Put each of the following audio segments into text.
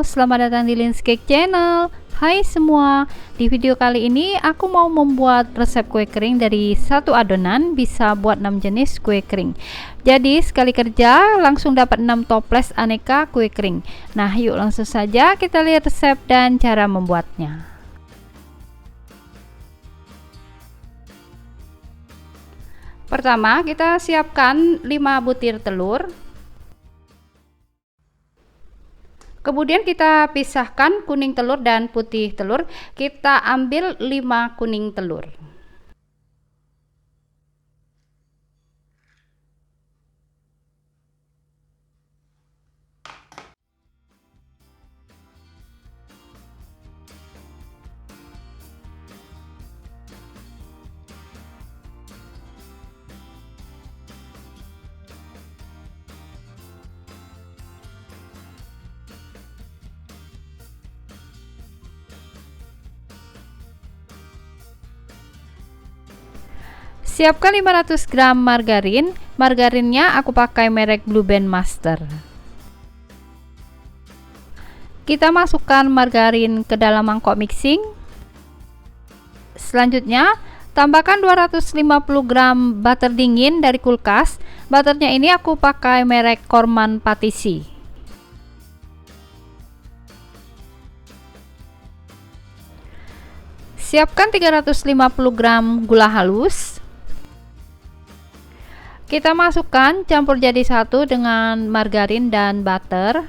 selamat datang di Lin's Cake Channel. Hai semua, di video kali ini aku mau membuat resep kue kering dari satu adonan bisa buat 6 jenis kue kering. Jadi sekali kerja langsung dapat 6 toples aneka kue kering. Nah yuk langsung saja kita lihat resep dan cara membuatnya. Pertama kita siapkan 5 butir telur. Kemudian kita pisahkan kuning telur dan putih telur. Kita ambil 5 kuning telur. Siapkan 500 gram margarin. Margarinnya aku pakai merek Blue Band Master. Kita masukkan margarin ke dalam mangkok mixing. Selanjutnya tambahkan 250 gram butter dingin dari kulkas. Butternya ini aku pakai merek Corman Patisi. Siapkan 350 gram gula halus. Kita masukkan campur jadi satu dengan margarin dan butter.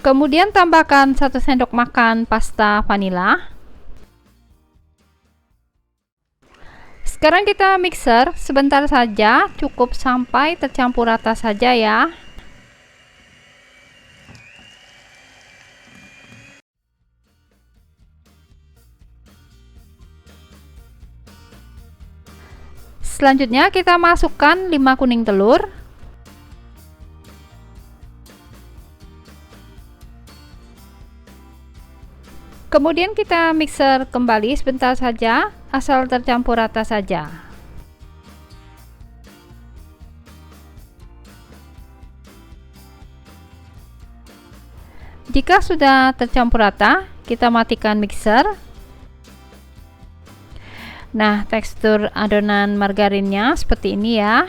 Kemudian tambahkan 1 sendok makan pasta vanila. Sekarang kita mixer sebentar saja, cukup sampai tercampur rata saja ya. Selanjutnya kita masukkan 5 kuning telur. Kemudian kita mixer kembali sebentar saja, asal tercampur rata saja. Jika sudah tercampur rata, kita matikan mixer. Nah, tekstur adonan margarinnya seperti ini ya.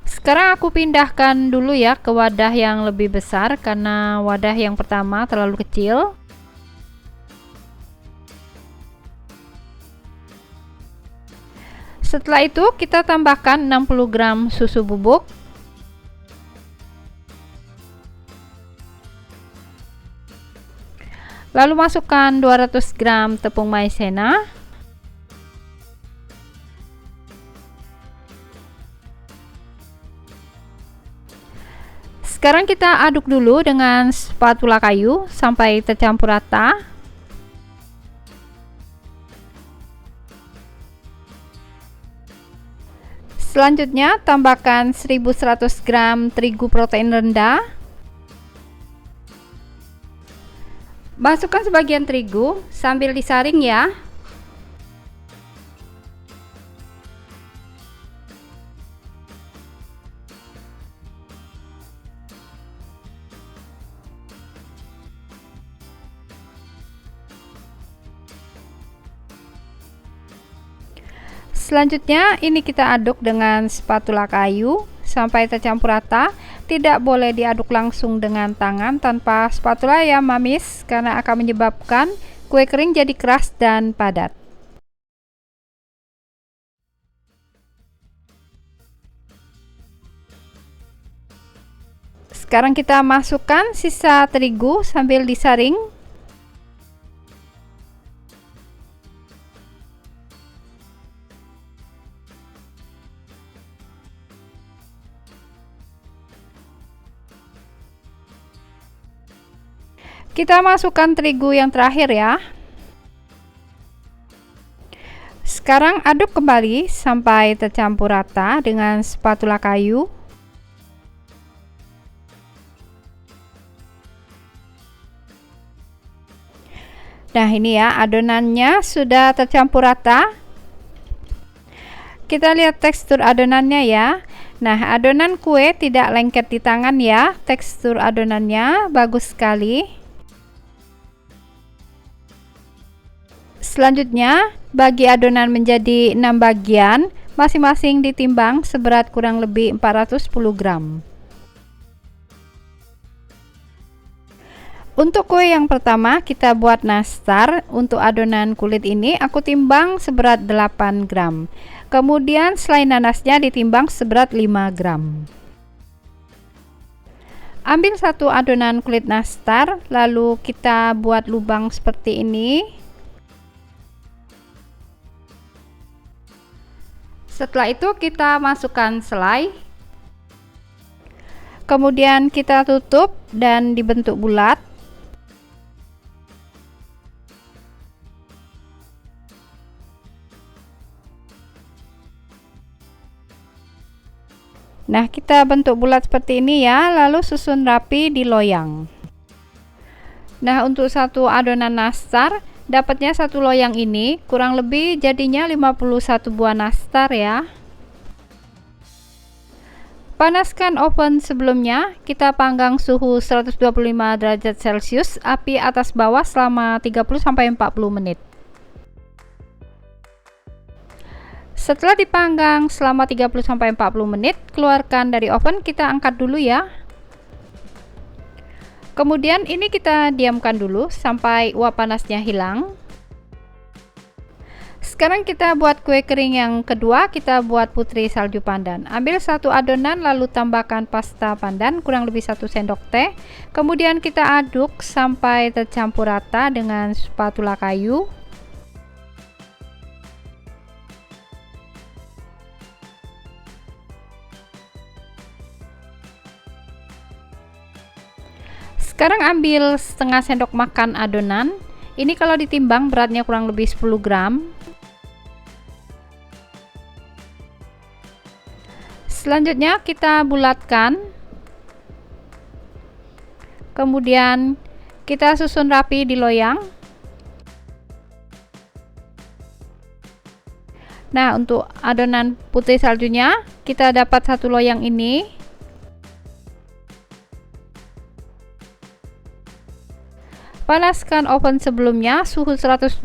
Sekarang aku pindahkan dulu ya ke wadah yang lebih besar karena wadah yang pertama terlalu kecil. Setelah itu kita tambahkan 60 gram susu bubuk. Lalu masukkan 200 gram tepung maizena. Sekarang kita aduk dulu dengan spatula kayu sampai tercampur rata. Selanjutnya tambahkan 1100 gram terigu protein rendah. Masukkan sebagian terigu sambil disaring ya. Selanjutnya ini kita aduk dengan spatula kayu sampai tercampur rata. Tidak boleh diaduk langsung dengan tangan tanpa spatula ya mamis, karena akan menyebabkan kue kering jadi keras dan padat. Sekarang kita masukkan sisa terigu sambil disaring. Kita masukkan terigu yang terakhir ya. Sekarang aduk kembali sampai tercampur rata dengan spatula kayu. Nah ini ya, adonannya sudah tercampur rata. Kita lihat tekstur adonannya ya. Nah, adonan kue tidak lengket di tangan ya. Tekstur adonannya bagus sekali. Selanjutnya, bagi adonan menjadi 6 bagian, masing-masing ditimbang seberat kurang lebih 410 gram. Untuk kue yang pertama kita buat nastar. Untuk adonan kulit ini aku timbang seberat 8 gram. Kemudian selai nanasnya ditimbang seberat 5 gram. Ambil satu adonan kulit nastar, lalu kita buat lubang seperti ini. Setelah itu kita masukkan selai. Kemudian kita tutup dan dibentuk bulat. Nah, kita bentuk bulat seperti ini ya, lalu susun rapi di loyang. Nah, untuk satu adonan nastar, dapatnya satu loyang ini, kurang lebih jadinya 51 buah nastar ya. Panaskan oven sebelumnya, kita panggang suhu 125 derajat Celcius, api atas bawah selama 30-40 menit. Setelah dipanggang selama 30-40 menit, keluarkan dari oven, kita angkat dulu ya. Kemudian ini kita diamkan dulu sampai uap panasnya hilang. Sekarang kita buat kue kering yang kedua, kita buat putri salju pandan. Ambil satu adonan lalu tambahkan pasta pandan kurang lebih 1 sendok teh. Kemudian kita aduk sampai tercampur rata dengan spatula kayu. Sekarang ambil setengah sendok makan adonan. Ini kalau ditimbang beratnya kurang lebih 10 gram. Selanjutnya kita bulatkan. Kemudian kita susun rapi di loyang. Nah, untuk adonan putri saljunya kita dapat satu loyang ini. Panaskan oven sebelumnya suhu 125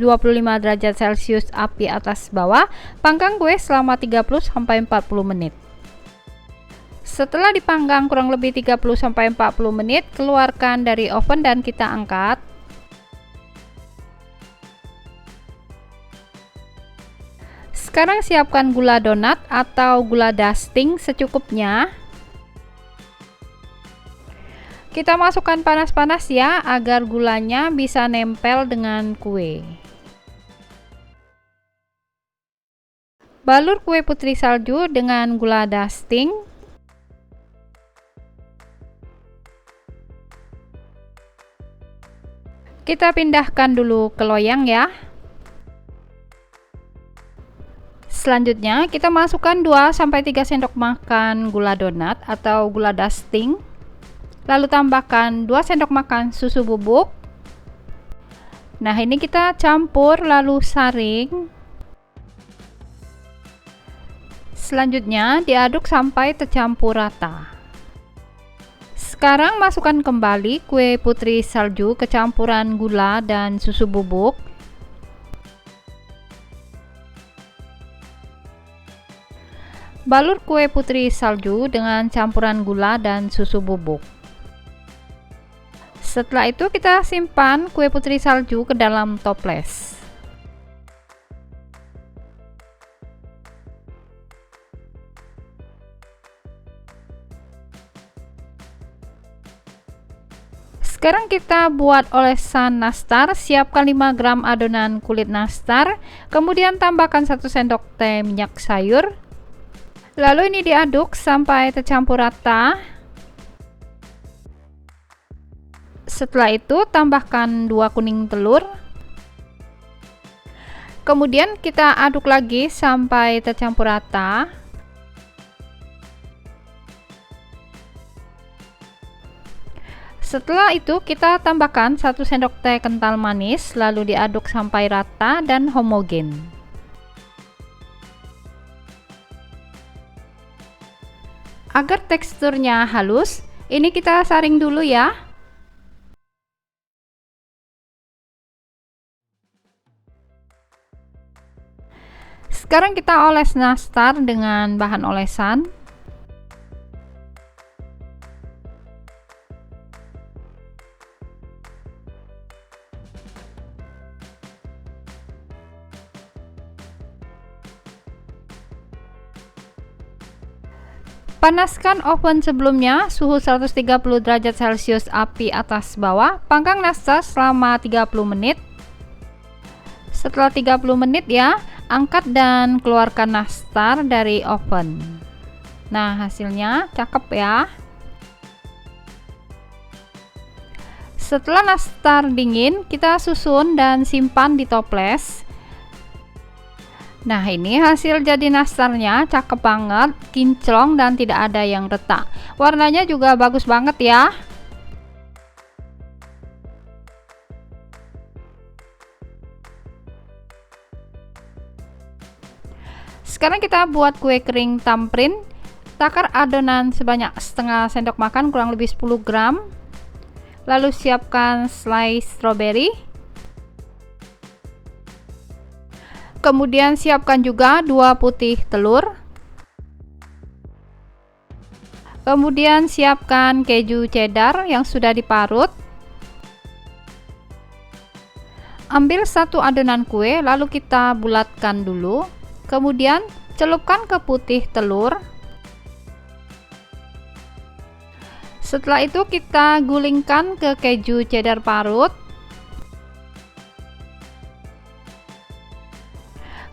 derajat Celcius, api atas bawah. Panggang kue selama 30-40 menit. Setelah dipanggang kurang lebih 30-40 menit, keluarkan dari oven dan kita angkat. Sekarang siapkan gula donat atau gula dusting secukupnya. Kita masukkan panas-panas ya, agar gulanya bisa nempel dengan kue. Balur kue putri salju dengan gula dusting. Kita pindahkan dulu ke loyang ya. Selanjutnya kita masukkan 2-3 sendok makan gula donat atau gula dusting. Lalu tambahkan 2 sendok makan susu bubuk. Nah, ini kita campur lalu saring. Selanjutnya diaduk sampai tercampur rata. Sekarang masukkan kembali kue putri salju ke campuran gula dan susu bubuk. Balur kue putri salju dengan campuran gula dan susu bubuk. Setelah itu kita simpan kue putri salju ke dalam toples. Sekarang kita buat olesan nastar. Siapkan 5 gram adonan kulit nastar. Kemudian tambahkan 1 sendok teh minyak sayur. Lalu ini diaduk sampai tercampur rata. Setelah itu tambahkan 2 kuning telur. Kemudian kita aduk lagi sampai tercampur rata. Setelah itu kita tambahkan 1 sendok teh kental manis, lalu diaduk sampai rata dan homogen. Agar teksturnya halus, ini kita saring dulu ya. Sekarang kita oles nastar dengan bahan olesan. Panaskan oven sebelumnya, suhu 130 derajat Celcius, api atas bawah. Panggang nastar selama 30 menit. Setelah 30 menit ya, angkat dan keluarkan nastar dari oven. Nah, hasilnya cakep ya. Setelah nastar dingin, kita susun dan simpan di toples. Nah, ini hasil jadi nastarnya, cakep banget, kinclong dan tidak ada yang retak. Warnanya juga bagus banget ya. Sekarang kita buat kue kering tamprin. Takar adonan sebanyak setengah sendok makan, kurang lebih 10 gram. Lalu siapkan slice strawberry. Kemudian siapkan juga 2 putih telur. Kemudian siapkan keju cheddar yang sudah diparut. Ambil satu adonan kue, lalu kita bulatkan dulu. Kemudian celupkan ke putih telur. Setelah itu kita gulingkan ke keju cheddar parut.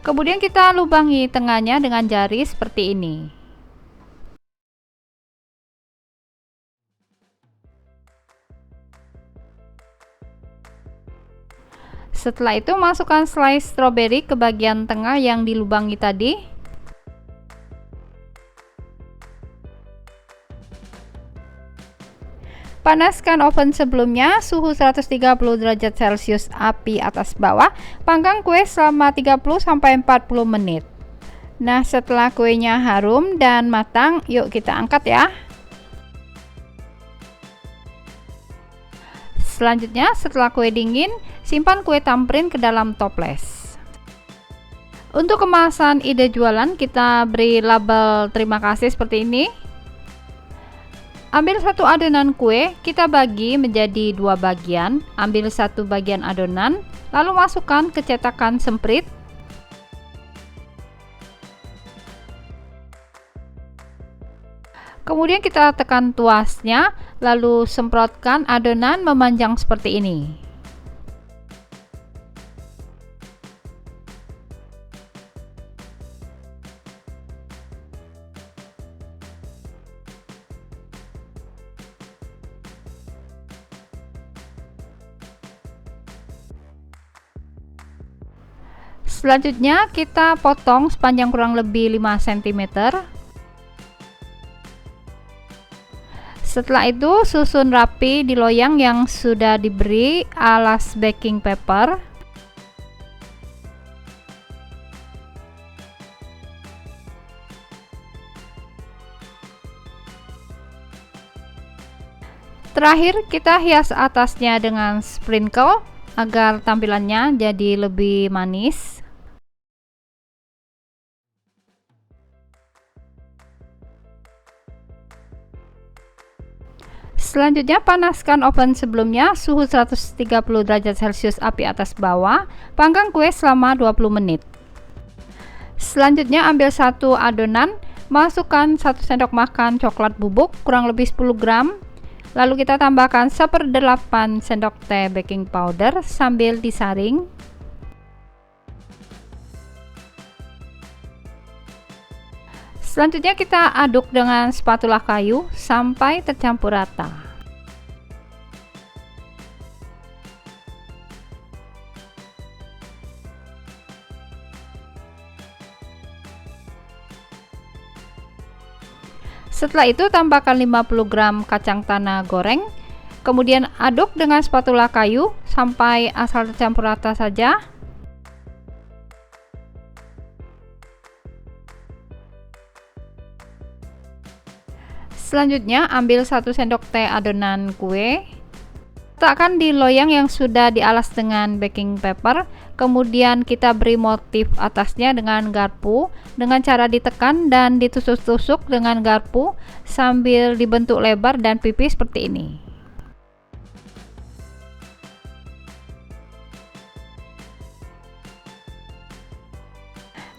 Kemudian kita lubangi tengahnya dengan jari seperti ini. Setelah itu masukkan slice strawberry ke bagian tengah yang dilubangi tadi. Panaskan oven sebelumnya, suhu 130 derajat Celcius, api atas bawah. Panggang kue selama 30-40 menit. Nah, setelah kuenya harum dan matang, yuk kita angkat ya. Selanjutnya, setelah kue dingin, simpan kue tamprin ke dalam toples. Untuk kemasan ide jualan, kita beri label terima kasih seperti ini. Ambil satu adonan kue, kita bagi menjadi 2 bagian. Ambil satu bagian adonan, lalu masukkan ke cetakan semprit. Kemudian kita tekan tuasnya, lalu semprotkan adonan memanjang seperti ini. Selanjutnya kita potong sepanjang kurang lebih 5 cm. Setelah itu susun rapi di loyang yang sudah diberi alas baking paper. Terakhir kita hias atasnya dengan sprinkle agar tampilannya jadi lebih manis. Selanjutnya panaskan oven sebelumnya, suhu 130 derajat Celcius, api atas bawah. Panggang kue selama 20 menit. Selanjutnya ambil satu adonan, masukkan 1 sendok makan coklat bubuk kurang lebih 10 gram. Lalu kita tambahkan 1/8 sendok teh baking powder sambil disaring. Selanjutnya kita aduk dengan spatula kayu sampai tercampur rata. Setelah itu tambahkan 50 gram kacang tanah goreng. Kemudian aduk dengan spatula kayu sampai asal tercampur rata saja. Selanjutnya ambil 1 sendok teh adonan kue, letakkan di loyang yang sudah dialas dengan baking paper, kemudian kita beri motif atasnya dengan garpu dengan cara ditekan dan ditusuk-tusuk dengan garpu sambil dibentuk lebar dan pipih seperti ini.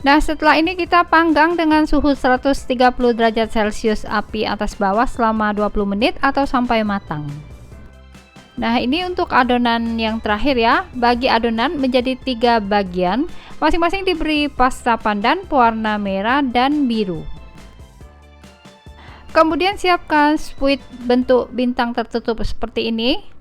Nah, setelah ini kita panggang dengan suhu 130 derajat Celcius api atas bawah selama 20 menit atau sampai matang. Nah, ini untuk adonan yang terakhir ya. Bagi adonan menjadi 3 bagian, masing-masing diberi pasta pandan pewarna merah dan biru. Kemudian siapkan spuit bentuk bintang tertutup seperti ini.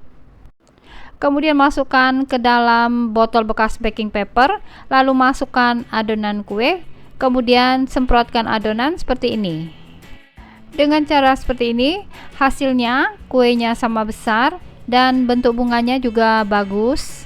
Kemudian masukkan ke dalam botol bekas baking paper, lalu masukkan adonan kue, kemudian semprotkan adonan seperti ini. Dengan cara seperti ini, hasilnya kuenya sama besar dan bentuk bunganya juga bagus.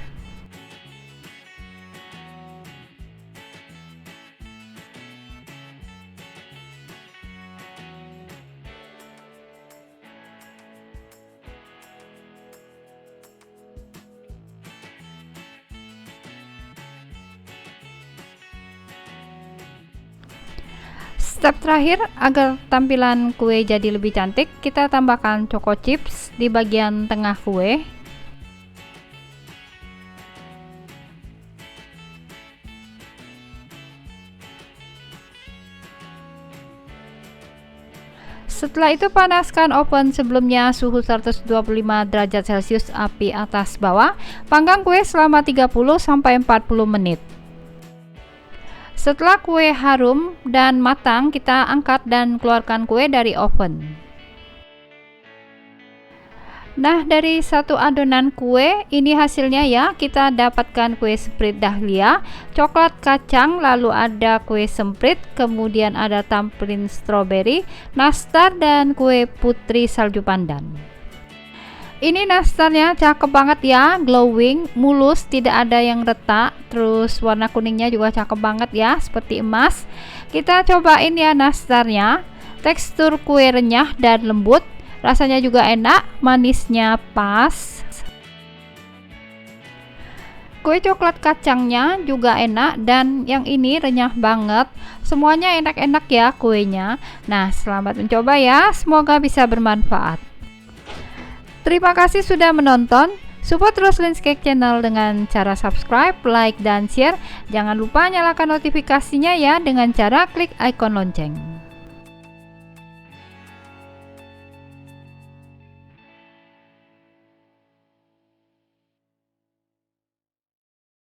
Step terakhir, agar tampilan kue jadi lebih cantik, kita tambahkan choco chips di bagian tengah kue. Setelah itu panaskan oven sebelumnya suhu 125 derajat Celcius api atas bawah. Panggang kue selama 30-40 menit. Setelah kue harum dan matang, kita angkat dan keluarkan kue dari oven. Nah, dari satu adonan kue ini hasilnya ya, kita dapatkan kue semprit dahlia, coklat kacang, lalu ada kue semprit, kemudian ada tamrin strawberry, nastar, dan kue putri salju pandan. Ini nastarnya cakep banget ya, glowing, mulus, tidak ada yang retak, terus warna kuningnya juga cakep banget ya, seperti emas. Kita cobain ya nastarnya, tekstur kue renyah dan lembut, rasanya juga enak, manisnya pas. Kue coklat kacangnya juga enak dan yang ini renyah banget. Semuanya enak-enak ya kuenya. Nah, selamat mencoba ya, semoga bisa bermanfaat. Terima kasih sudah menonton. Support terus Lens Cake Channel dengan cara subscribe, like, dan share. Jangan lupa nyalakan notifikasinya ya dengan cara klik icon lonceng.